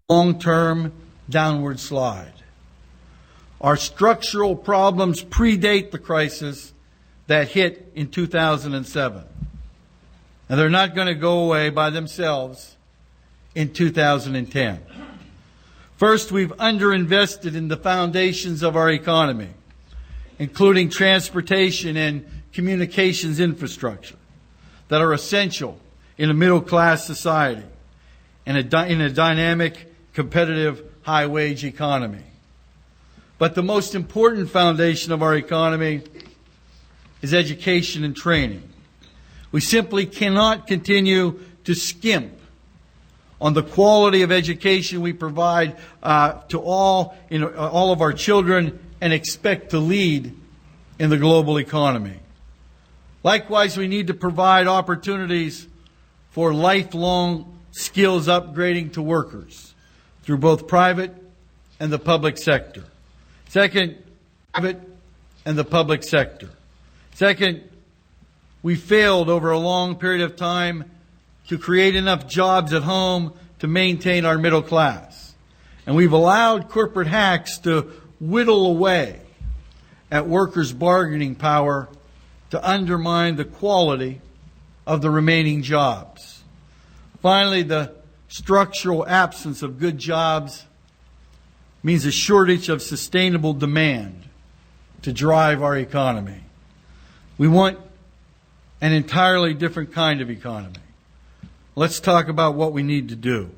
long-term downward slide. Our structural problems predate the crisis that hit in 2007. And they're not going to go away by themselves in 2010. First, we've underinvested in the foundations of our economy, including transportation and communications infrastructure that are essential in a middle-class society and in a dynamic, competitive, high-wage economy. But the most important foundation of our economy is education and training. We simply cannot continue to skimp on the quality of education we provide to all of our children and expect to lead in the global economy. Likewise, we need to provide opportunities for lifelong skills upgrading to workers through both private and the public sector. Second, private and the public sector. Second, we failed over a long period of time to create enough jobs at home to maintain our middle class. And we've allowed corporate hacks to whittle away at workers' bargaining power to undermine the quality of the remaining jobs. Finally, the structural absence of good jobs means a shortage of sustainable demand to drive our economy. We want an entirely different kind of economy. Let's talk about what we need to do.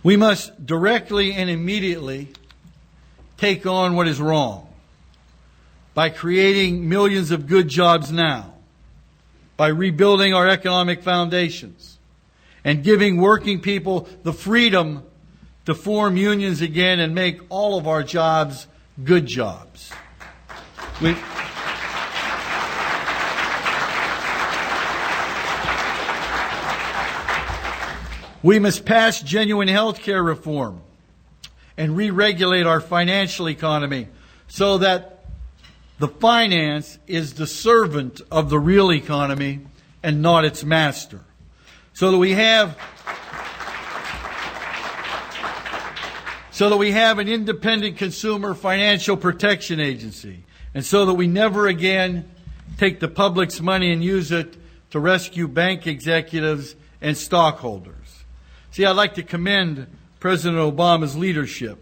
We must directly and immediately take on what is wrong by creating millions of good jobs now, by rebuilding our economic foundations, and giving working people the freedom to form unions again and make all of our jobs good jobs. We must pass genuine health care reform and re-regulate our financial economy so that the finance is the servant of the real economy and not its master. So that we have an independent consumer financial protection agency, and so that we never again take the public's money and use it to rescue bank executives and stockholders. See, I'd like to commend President Obama's leadership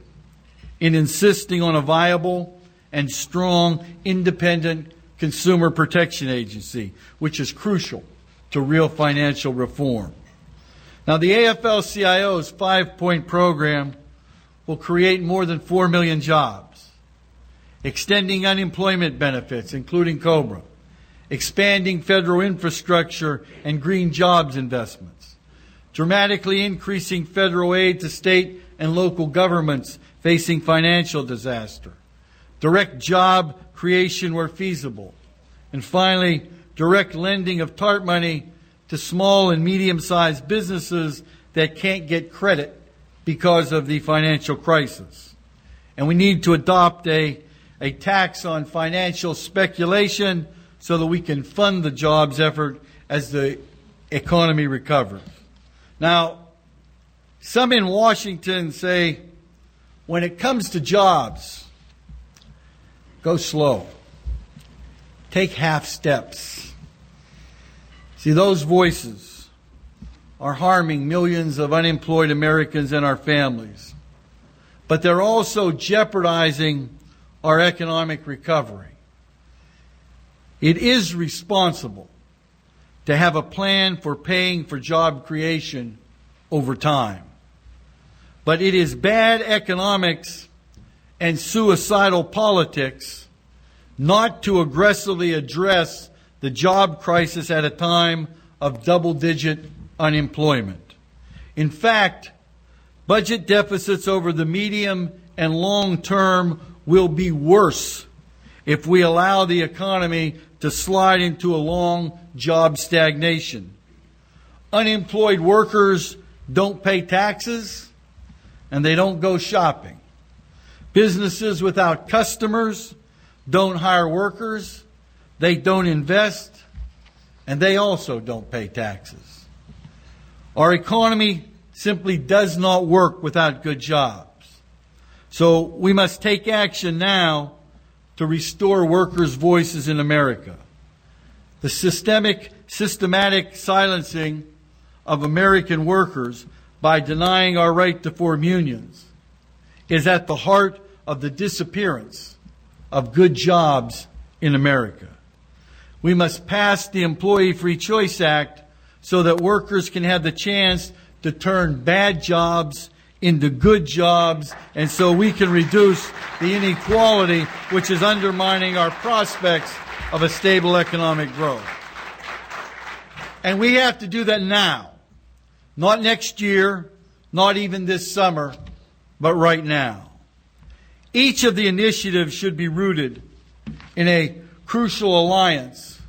in insisting on a viable and strong independent consumer protection agency, which is crucial to real financial reform. Now, the AFL-CIO's 5-point program will create more than 4 million jobs, extending unemployment benefits, including COBRA, expanding federal infrastructure and green jobs investments, dramatically increasing federal aid to state and local governments facing financial disaster, direct job creation where feasible, and finally, direct lending of TARP money to small and medium-sized businesses that can't get credit because of the financial crisis. And we need to adopt a tax on financial speculation so that we can fund the jobs effort as the economy recovers. Now, some in Washington say, when it comes to jobs, go slow. Take half steps. See, those voices are harming millions of unemployed Americans and our families. But they're also jeopardizing our economic recovery. It is responsible to have a plan for paying for job creation over time. But it is bad economics and suicidal politics not to aggressively address the job crisis at a time of double-digit unemployment. In fact, budget deficits over the medium and long term will be worse if we allow the economy to slide into a long job stagnation. Unemployed workers don't pay taxes and they don't go shopping. Businesses without customers don't hire workers, they don't invest, and they also don't pay taxes. Our economy simply does not work without good jobs. So we must take action now to restore workers' voices in America. The systematic silencing of American workers by denying our right to form unions is at the heart of the disappearance of good jobs in America. We must pass the Employee Free Choice Act so that workers can have the chance to turn bad jobs into good jobs, and so we can reduce the inequality which is undermining our prospects of a stable economic growth. And we have to do that now. Not next year, not even this summer, but right now. Each of the initiatives should be rooted in a crucial alliance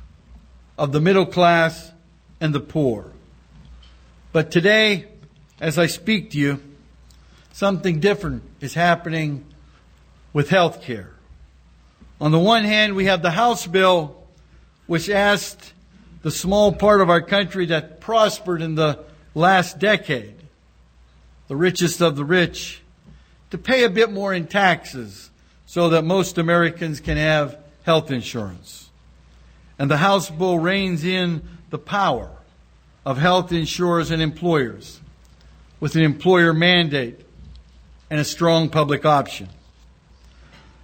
of the middle class and the poor. But today, as I speak to you, something different is happening with health care. On the one hand, we have the House bill which asked the small part of our country that prospered in the last decade, the richest of the rich, to pay a bit more in taxes so that most Americans can have health insurance. And the House bill reins in the power of health insurers and employers with an employer mandate and a strong public option.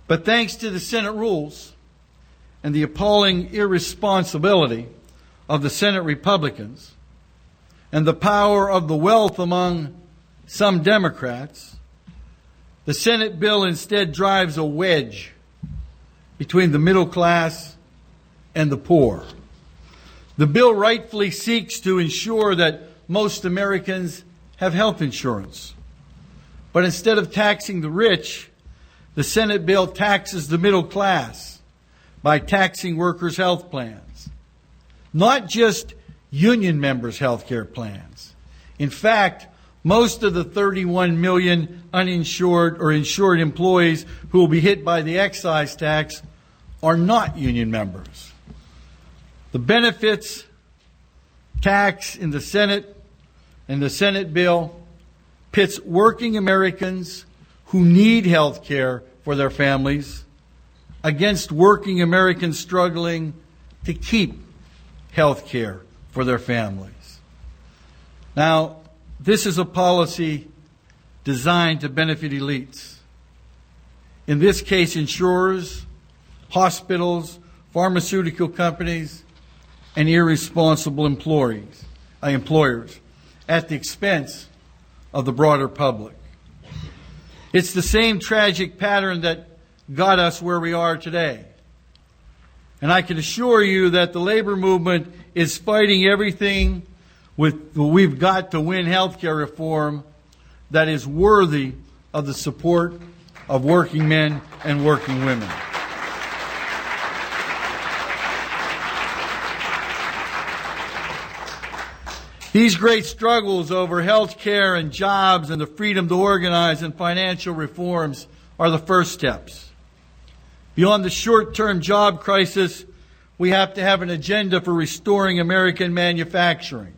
But thanks to the Senate rules and the appalling irresponsibility of the Senate Republicans and the power of the wealth among some Democrats, the Senate bill instead drives a wedge between the middle class and the poor. The bill rightfully seeks to ensure that most Americans have health insurance. But instead of taxing the rich, the Senate bill taxes the middle class by taxing workers' health plans. Not just union members' health care plans. In fact, most of the 31 million uninsured or insured employees who will be hit by the excise tax are not union members. The benefits tax in the Senate and the Senate bill pits working Americans who need health care for their families against working Americans struggling to keep health care for their families. Now, this is a policy designed to benefit elites. In this case, insurers, hospitals, pharmaceutical companies, and irresponsible employers at the expense of the broader public. It's the same tragic pattern that got us where we are today. And I can assure you that the labor movement is fighting everything we've got to win health care reform that is worthy of the support of working men and working women. These great struggles over health care and jobs and the freedom to organize and financial reforms are the first steps. Beyond the short-term job crisis, we have to have an agenda for restoring American manufacturing,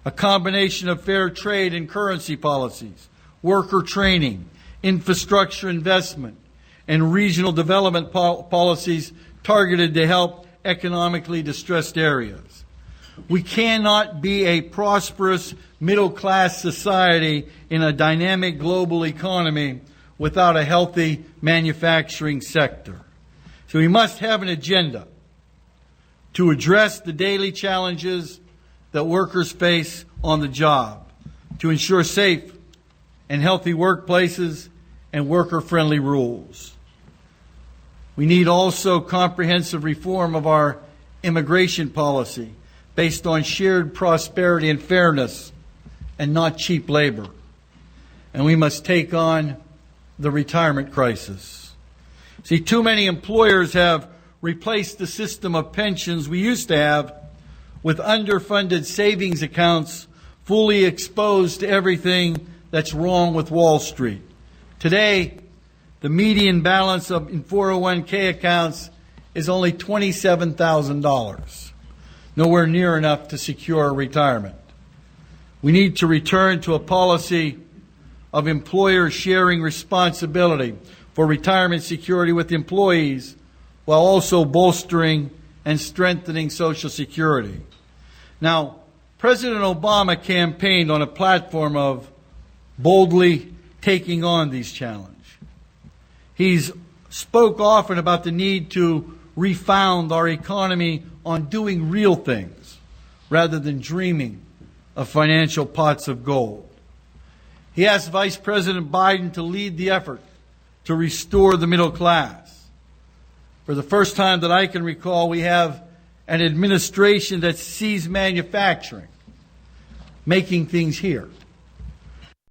a combination of fair trade and currency policies, worker training, infrastructure investment, and regional development policies targeted to help economically distressed areas. We cannot be a prosperous middle-class society in a dynamic global economy without a healthy manufacturing sector. So we must have an agenda to address the daily challenges that workers face on the job, to ensure safe and healthy workplaces and worker-friendly rules. We need also comprehensive reform of our immigration policy based on shared prosperity and fairness and not cheap labor. And we must take on the retirement crisis. See, too many employers have replaced the system of pensions we used to have with underfunded savings accounts fully exposed to everything that's wrong with Wall Street. Today, the median balance in 401k accounts is only $27,000. Nowhere near enough to secure retirement. We need to return to a policy of employers sharing responsibility for retirement security with employees while also bolstering and strengthening Social Security. Now, President Obama campaigned on a platform of boldly taking on these challenges. He's spoke often about the need to refound our economy on doing real things rather than dreaming of financial pots of gold. He asked Vice President Biden to lead the effort to restore the middle class. For the first time that I can recall, we have an administration that sees manufacturing, making things here,